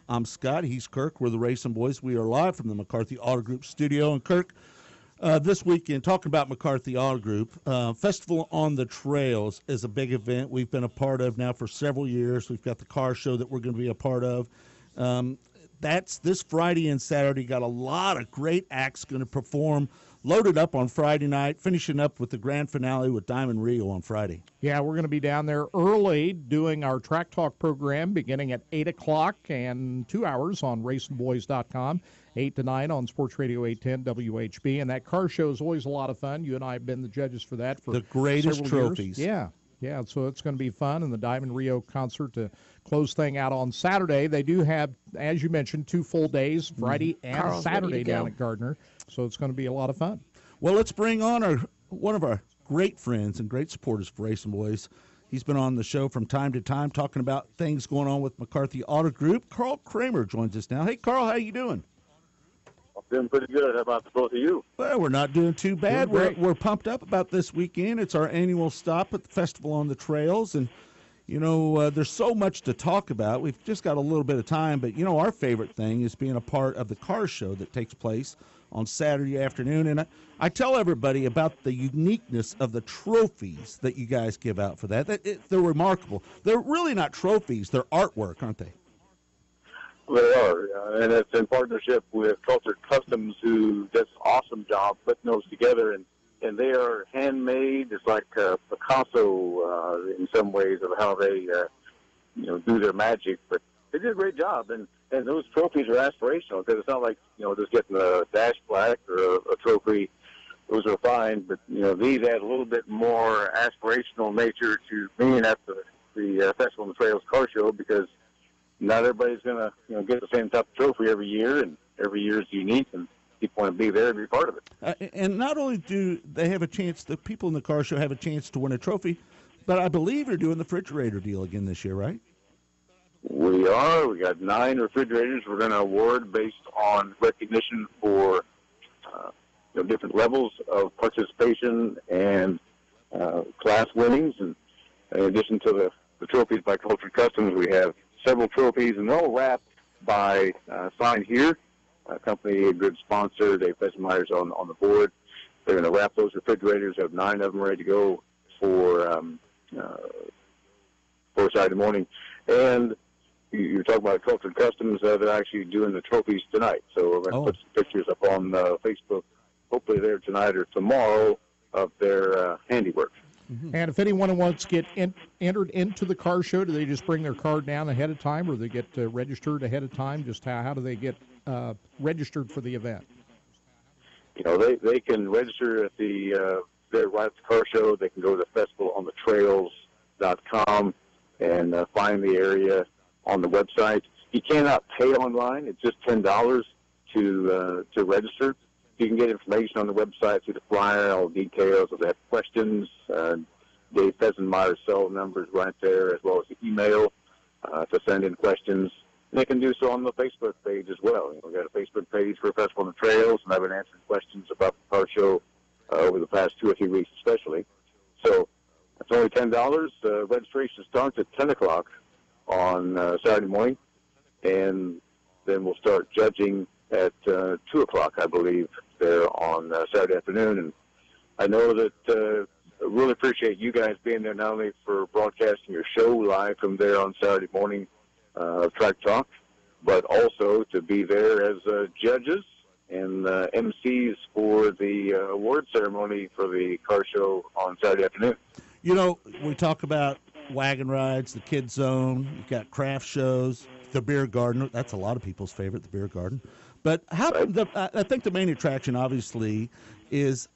I'm Scott. He's Kirk. We're the RacinBoys. We are live from the McCarthy Auto Group studio. And Kirk, this weekend, talking about McCarthy Auto Group, Festival on the Trails is a big event we've been a part of now for several years. We've got the car show that we're going to be a part of. That's this Friday and Saturday. Got a lot of great acts going to perform, loaded up on Friday night, finishing up with the grand finale with Diamond Rio on Friday. Yeah, we're going to be down there early doing our Track Talk program beginning at 8 o'clock and 2 hours on RacinBoys.com, 8 to 9 on Sports Radio 810 WHB. And that car show is always a lot of fun. You and I have been the judges for that for the greatest trophies. Years. Yeah, so it's going to be fun. And the Diamond Rio concert to close thing out on Saturday. They do have, as you mentioned, 2 full days, Friday and Saturday down at Gardner. So it's going to be a lot of fun. Well, let's bring on one of our great friends and great supporters for RacinBoys. He's been on the show from time to time talking about things going on with McCarthy Auto Group. Karl Kramer joins us now. Hey, Karl, how you doing? I'm doing pretty good. How about the both of you? Well, we're not doing too bad. We're pumped up about this weekend. It's our annual stop at the Festival on the Trails, and you know, there's so much to talk about. We've just got a little bit of time, but you know, our favorite thing is being a part of the car show that takes place on Saturday afternoon. And I tell everybody about the uniqueness of the trophies that you guys give out for that. They're remarkable. They're really not trophies. They're artwork, aren't they? They are, and it's in partnership with Cultured Customs, who does an awesome job putting those together. And they are handmade. It's like Picasso in some ways of how they do their magic. But they did a great job. And those trophies are aspirational, because it's not like, just getting a dash plaque or a trophy. Those are fine, but, these add a little bit more aspirational nature to being at the Festival on the Trails car show, because not everybody's going to, get the same type of trophy every year, and every year is unique, and people want to be there and be part of it. And not only do they have a chance, the people in the car show have a chance to win a trophy, but I believe you're doing the refrigerator deal again this year, right? We are. We got 9 refrigerators we're going to award based on recognition for different levels of participation and class winnings. And in addition to the trophies by Cultured Customs, we have several trophies, and they're all wrapped by Sign Here, a company, a good sponsor. Dave Fessenmeyer's on the board. They're going to wrap those refrigerators. Have 9 of them ready to go for Saturday morning. And you're talking about Cultured Customs. They're actually doing the trophies tonight. So we're going to put some pictures up on Facebook, hopefully there tonight or tomorrow, of their handiwork. Mm-hmm. And if anyone wants to get entered into the car show, do they just bring their card down ahead of time, or they get registered ahead of time? Just how do they get registered for the event? They can register at they're right at the car show. They can go to festivalonthetrails.com and find the area on the website. You cannot pay online. It's just $10 to register. You can get information on the website through the flyer, all the details. If they have questions, Dave Fessenmeyer's cell number is right there, as well as the email to send in questions. And they can do so on the Facebook page as well. We've got a Facebook page for Festival on the Trails, and I've been answering questions about the car show over the past 2 or 3 weeks especially. So it's only $10. Registration starts at 10 o'clock on Saturday morning, and then we'll start judging at 2 o'clock, I believe, there on Saturday afternoon. And I know that I really appreciate you guys being there, not only for broadcasting your show live from there on Saturday morning of Track Talk, but also to be there as judges and MCs for the award ceremony for the car show on Saturday afternoon. We talk about Wagon Rides, the Kids Zone, you've got craft shows, the Beer Garden. That's a lot of people's favorite, the Beer Garden. But I think the main attraction, obviously, is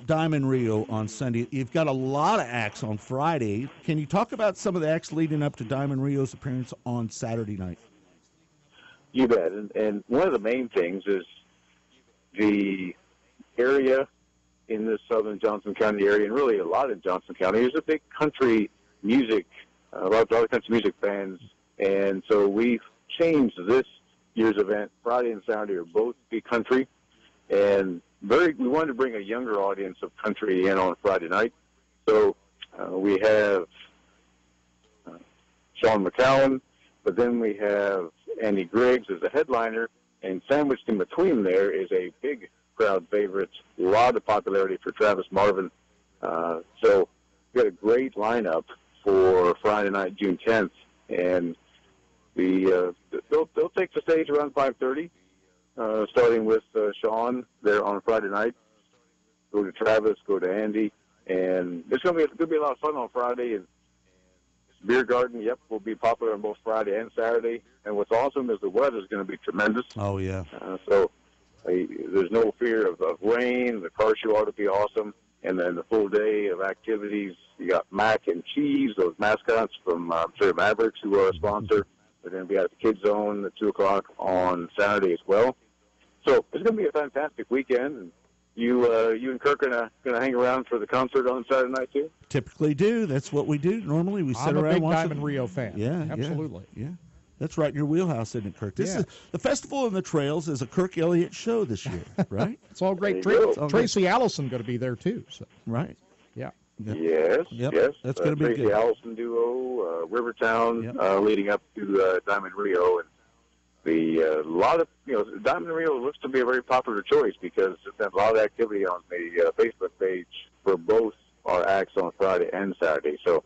Diamond Rio on Sunday. You've got a lot of acts on Friday. Can you talk about some of the acts leading up to Diamond Rio's appearance on Saturday night? You bet. And one of the main things is the area in the southern Johnson County area, and really a lot in Johnson County. There's a big country music, a lot of country music bands, and so we've changed this year's event. Friday and Saturday are both be country, and we wanted to bring a younger audience of country in on Friday night. So we have Sean McCowan, but then we have Andy Griggs as the headliner, and sandwiched in between there is a big crowd favorite, a lot of popularity for Travis Marvin. So we got a great lineup for Friday night, June 10th, and they'll take the stage around 5:30, starting with Sean there on Friday night. Go to Travis, go to Andy, and it's going to be a lot of fun on Friday. And Beer Garden, yep, will be popular on both Friday and Saturday. And what's awesome is the weather is going to be tremendous. Oh, yeah. So there's no fear of rain. The car show ought to be awesome. And then the full day of activities, you got Mac and Cheese, those mascots from Mavericks, who are a sponsor. They're going to be at the Kids Zone at 2 o'clock on Saturday as well. So it's going to be a fantastic weekend. And you and Kirk are going to hang around for the concert on Saturday night, too? Typically do. That's what we do. Normally we sit around. I'm a big watching. Diamond Rio fan. Yeah, absolutely. Yeah. That's right in your wheelhouse, isn't it, Kirk? This Yeah. is the Festival in the Trails is a Kirk Elliott show this year, right? It's all great. There you go. Tracy Allison going to be there too. So. Right. Yeah. Yes, Yep. yes. That's going to be Tracy good. Allison duo, Rivertown, Yep. leading up to Diamond Rio, and lot of Diamond Rio looks to be a very popular choice because there's a lot of activity on the Facebook page for both our acts on Friday and Saturday. So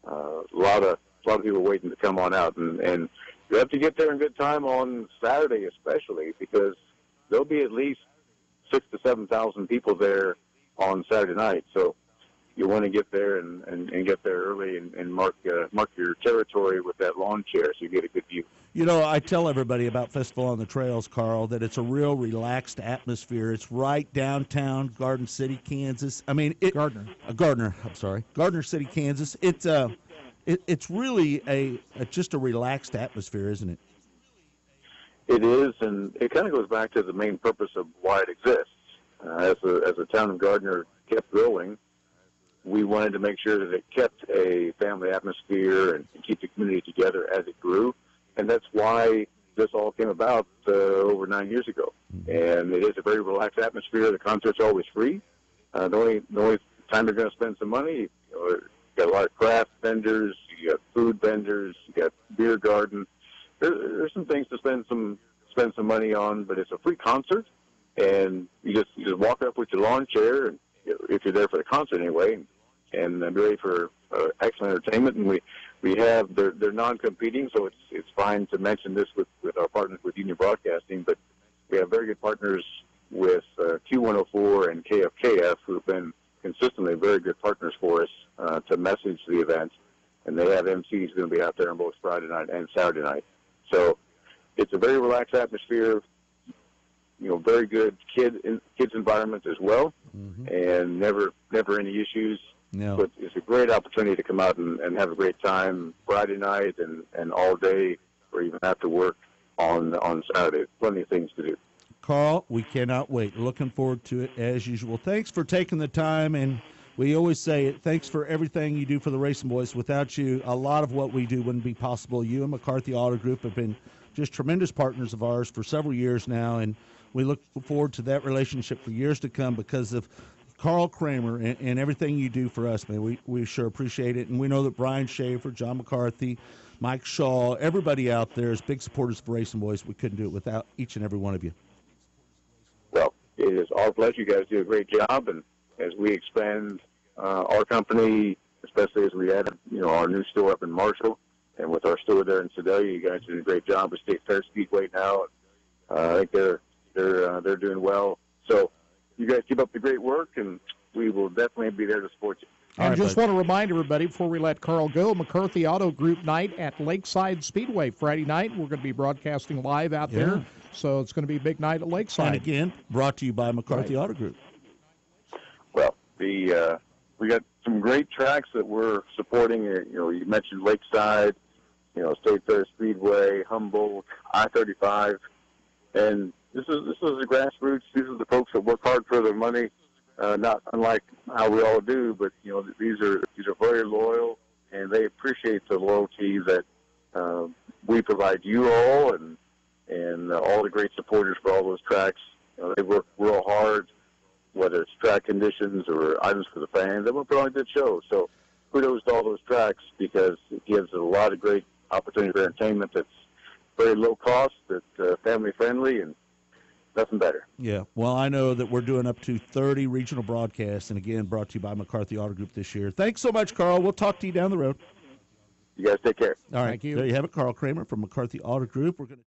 a lot of people waiting to come on out, and you have to get there in good time on Saturday, especially because there'll be at least 6,000 to 7,000 people there on Saturday night. So you want to get there and get there early and mark your territory with that lawn chair so you get a good view. I tell everybody about Festival on the Trails, Carl, that it's a real relaxed atmosphere. It's right downtown Garden City, Kansas. I mean, Gardner. I'm sorry, Gardner City, Kansas. It's really just a relaxed atmosphere, isn't it? It is, and it kind of goes back to the main purpose of why it exists. As the town of Gardner kept growing, we wanted to make sure that it kept a family atmosphere and keep the community together as it grew. And that's why this all came about over 9 years ago. And it is a very relaxed atmosphere. The concert's always free. The only time you're going to spend some money, you got a lot of craft vendors, you got food vendors, you got beer garden. There's some things to spend some money on, but it's a free concert. And you just walk up with your lawn chair, and if you're there for the concert anyway, and be ready for excellent entertainment. And we have they're non-competing, so it's fine to mention this with our partners with Union Broadcasting, but we have very good partners with Q104 and KFKF who have been consistently very good partners for us to message the event, and they have MCs going to be out there on both Friday night and Saturday night. So it's a very relaxed atmosphere. Very good kids environment as well, and never any issues. No. But it's a great opportunity to come out and have a great time Friday night and all day, or even after work on Saturday. Plenty of things to do. Carl, we cannot wait. Looking forward to it as usual. Thanks for taking the time, and we always say it. Thanks for everything you do for the RacinBoys. Without you, a lot of what we do wouldn't be possible. You and McCarthy Auto Group have been just tremendous partners of ours for several years now, and we look forward to that relationship for years to come because of Karl Kramer and everything you do for us, man. We sure appreciate it. And we know that Brian Schaefer, John McCarthy, Mike Shaw, everybody out there is big supporters of RacinBoys. We couldn't do it without each and every one of you. Well, it is our pleasure. You guys do a great job. And as we expand our company, especially as we add our new store up in Marshall, and with our store there in Sedalia, you guys do a great job with State Fair Speedway now. I think they're doing well. So you guys keep up the great work, and we will definitely be there to support you. And just want to remind everybody before we let Carl go, McCarthy Auto Group night at Lakeside Speedway Friday night. We're going to be broadcasting live out there, so it's going to be a big night at Lakeside. And again, brought to you by McCarthy Auto Group. Well, we got some great tracks that we're supporting. You mentioned Lakeside, State Fair Speedway, Humboldt, I-35, and this is the grassroots. These are the folks that work hard for their money, not unlike how we all do. But these are very loyal, and they appreciate the loyalty that we provide you all, and all the great supporters for all those tracks. They work real hard, whether it's track conditions or items for the fans. They will put on a good show. So kudos to all those tracks because it gives a lot of great opportunity for entertainment very low cost, that's family friendly, and nothing better. Yeah, well, I know that we're doing up to 30 regional broadcasts, and again, brought to you by McCarthy Auto Group this year. Thanks so much, Carl. We'll talk to you down the road. You guys take care. All right, Thank you. there you have it, Karl Kramer from McCarthy Auto Group. We're going to